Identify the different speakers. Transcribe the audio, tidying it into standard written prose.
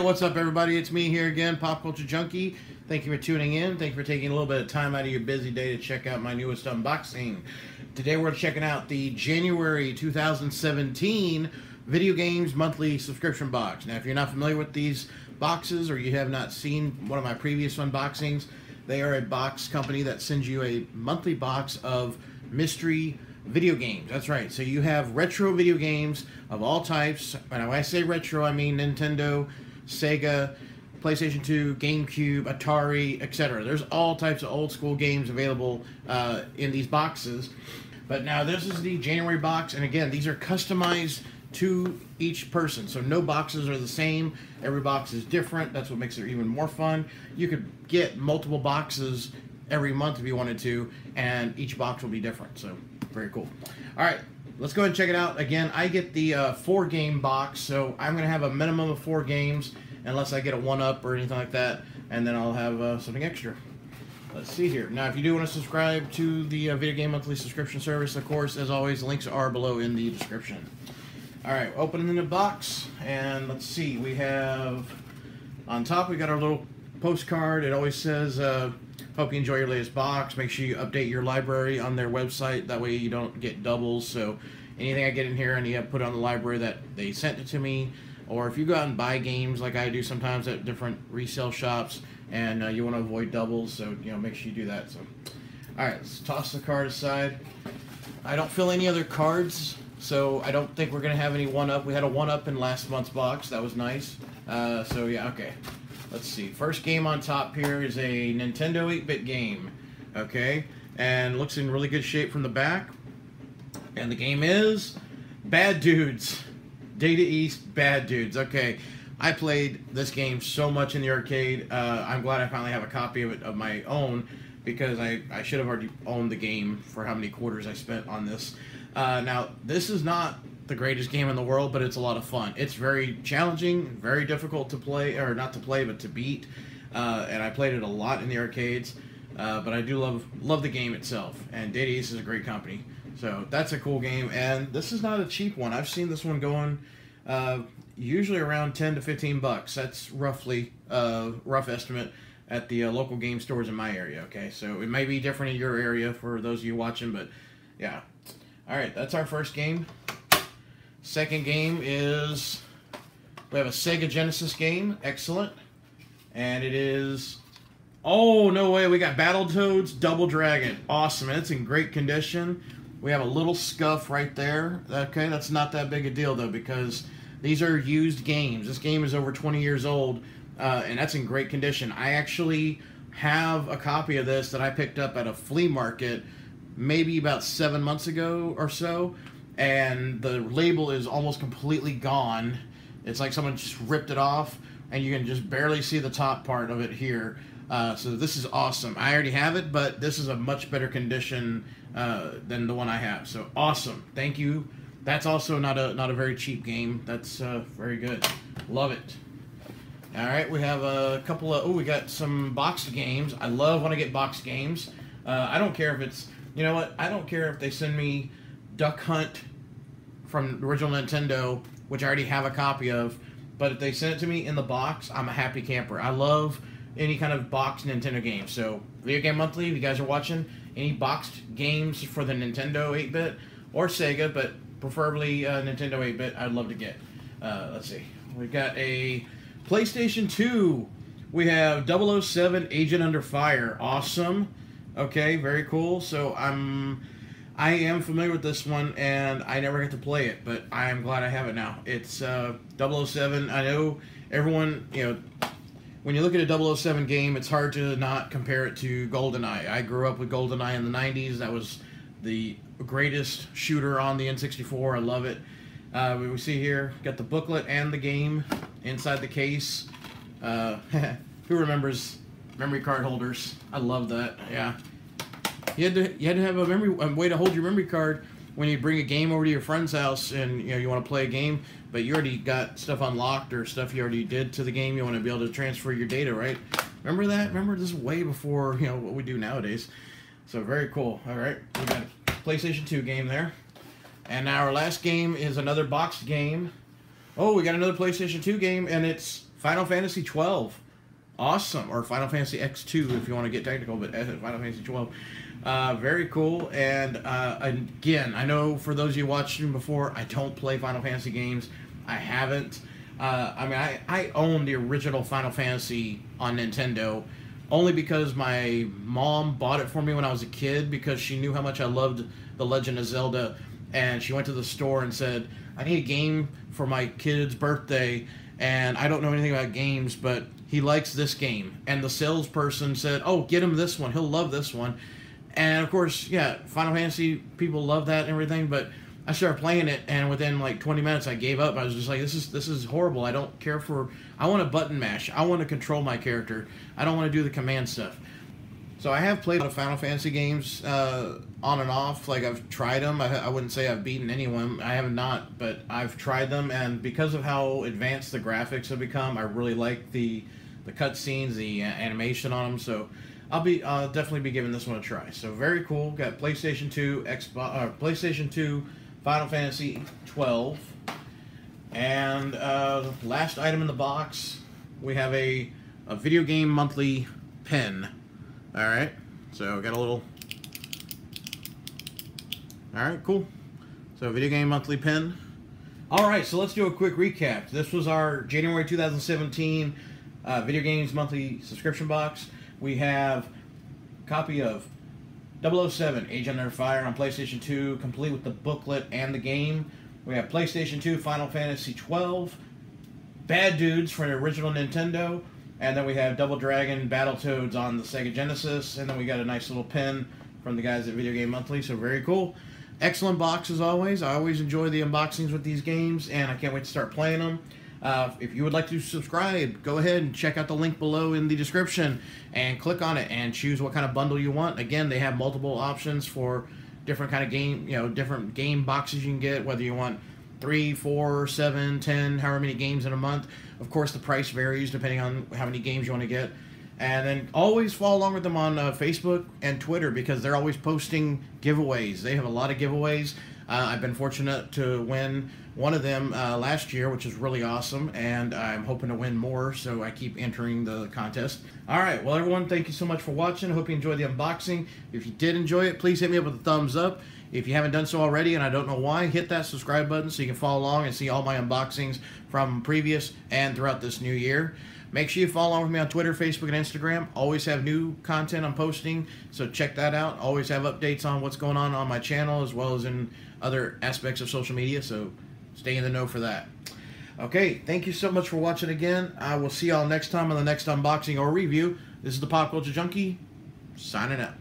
Speaker 1: What's up, everybody? It's me here again, Pop-Culture Junkie. Thank you for tuning in. Thank you for taking a little bit of time out of your busy day to check out my newest unboxing. Today we're checking out the January 2017 Video Games Monthly Subscription Box. Now, if you're not familiar with these boxes or you have not seen one of my previous unboxings, they are a box company that sends you a monthly box of mystery video games. That's right. So you have retro video games of all types. And when I say retro, I mean Nintendo, Sega, PlayStation 2, GameCube, Atari, etc. There's all types of old school games available in these boxes. But now this is the January box, and again, these are customized to each person. So no boxes are the same. Every box is different. That's what makes it even more fun. You could get multiple boxes every month if you wanted to, and each box will be different. So very cool. All right. Let's go ahead and check it out. Again, I get the 4-game box, so I'm going to have a minimum of 4 games, unless I get a 1-up or anything like that, and then I'll have something extra. Let's see here. Now, if you do want to subscribe to the Video Game Monthly subscription service, of course, as always, links are below in the description. All right, opening the box, and let's see. We have, on top, we got our little postcard. It always says, hope you enjoy your latest box. Make sure you update your library on their website. That way you don't get doubles. So anything I get in here, I need to put on the library that they sent it to me. Or if you go out and buy games like I do sometimes at different resale shops, and you want to avoid doubles, so make sure you do that. So, all right, let's toss the card aside. I don't fill any other cards, so I don't think we're gonna have any 1-up. We had a 1-up in last month's box. That was nice. So yeah, okay. Let's see. First game on top here is a Nintendo 8-bit game. Okay, and looks in really good shape from the back. And the game is Bad Dudes. Data East Bad Dudes. Okay, I played this game so much in the arcade. I'm glad I finally have a copy of it of my own, because I should have already owned the game for how many quarters I spent on this. Now, this is not the greatest game in the world, but it's a lot of fun. It's very challenging, very difficult to play, or not to play, but to beat. And I played it a lot in the arcades. But I do love the game itself. And Data East is a great company. So that's a cool game. And this is not a cheap one. I've seen this one going usually around 10 to 15 bucks. That's roughly rough estimate at the local game stores in my area. Okay, so it may be different in your area for those of you watching, but yeah. All right, that's our first game. Second game is, we have a Sega Genesis game. Excellent. And it is, oh, no way, we got Battletoads Double Dragon. Awesome, and it's in great condition. We have a little scuff right there. Okay, that's not that big a deal, though, because these are used games. This game is over 20 years old, and that's in great condition. I actually have a copy of this that I picked up at a flea market maybe about 7 months ago or so, and the label is almost completely gone. It's like someone just ripped it off, and you can just barely see the top part of it here. So this is awesome. I already have it, but this is a much better condition than the one I have. So awesome. Thank you. That's also not a very cheap game. That's very good. Love it. All right, we have a couple of, we got some boxed games. I love when I get boxed games. I don't care if it's, you know what? I don't care if they send me Duck Hunt from the original Nintendo, which I already have a copy of, but if they send it to me in the box, I'm a happy camper. I love any kind of boxed Nintendo game. So, Video Game Monthly, if you guys are watching, any boxed games for the Nintendo 8-bit or Sega, but preferably Nintendo 8-bit, I'd love to get. Let's see. We've got a PlayStation 2. We have 007 Agent Under Fire. Awesome. Okay, very cool. So I am familiar with this one, and I never get to play it, but I am glad I have it now. It's 007. I know everyone, when you look at a 007 game, it's hard to not compare it to Goldeneye. I grew up with Goldeneye in the 90s. That was the greatest shooter on the N64. I love it. We see here, got the booklet and the game inside the case. Who remembers memory card holders? I love that. Yeah, you had to have a way to hold your memory card when you bring a game over to your friend's house and you want to play a game, but you already got stuff unlocked or stuff you already did to the game. You want to be able to transfer your data, right? Remember that? Remember, this is way before, you know, what we do nowadays. So very cool. All right, we got a PlayStation 2 game there. And now our last game is another boxed game. Oh, we got another PlayStation 2 game, and it's Final Fantasy 12. Awesome. Or Final Fantasy X2 if you want to get technical, but Final Fantasy 12. Very cool. And again, I know for those of you watching before, I don't play Final Fantasy games. I haven't. I mean, I own the original Final Fantasy on Nintendo only because my mom bought it for me when I was a kid because she knew how much I loved The Legend of Zelda. And she went to the store and said, I need a game for my kid's birthday, and I don't know anything about games, but he likes this game. And the salesperson said, oh, get him this one. He'll love this one. And, of course, yeah, Final Fantasy, people love that and everything, but I started playing it, and within, like, 20 minutes, I gave up. I was just like, this is horrible. I don't care for... I want to button mash. I want to control my character. I don't want to do the command stuff. So I have played a lot of Final Fantasy games on and off. Like, I've tried them. I wouldn't say I've beaten anyone. I have not, but I've tried them, and because of how advanced the graphics have become, I really like the cutscenes, the animation on them. So I'll definitely be giving this one a try. So very cool. Got PlayStation 2, PlayStation 2, Final Fantasy 12, and last item in the box, we have a video game monthly pen. Alright, so got a little... Alright, cool. So, video game monthly pen. Alright, so let's do a quick recap. This was our January 2017 video games monthly subscription box. We have a copy of 007 Agent Under Fire on PlayStation 2, complete with the booklet and the game. We have PlayStation 2 Final Fantasy 12, Bad Dudes for the original Nintendo, and then we have Double Dragon Battletoads on the Sega Genesis, and then we got a nice little pin from the guys at Video Game Monthly, so very cool. Excellent box as always. I always enjoy the unboxings with these games, and I can't wait to start playing them. If you would like to subscribe, go ahead and check out the link below in the description and click on it and choose what kind of bundle you want. Again, they have multiple options for different kind of game, different game boxes you can get, whether you want 3, 4, 7, 10, however many games in a month. Of course, the price varies depending on how many games you want to get. And then always follow along with them on Facebook and Twitter because they're always posting giveaways. They have a lot of giveaways. I've been fortunate to win one of them last year, which is really awesome, and I'm hoping to win more, so I keep entering the contest. Alright, well everyone, thank you so much for watching. I hope you enjoyed the unboxing. If you did enjoy it, please hit me up with a thumbs up. If you haven't done so already, and I don't know why, hit that subscribe button so you can follow along and see all my unboxings from previous and throughout this new year. Make sure you follow along with me on Twitter, Facebook, and Instagram. Always have new content I'm posting, so check that out. Always have updates on what's going on my channel as well as in other aspects of social media, so stay in the know for that. Okay, thank you so much for watching again. I will see y'all next time on the next unboxing or review. This is the Pop Culture Junkie, signing out.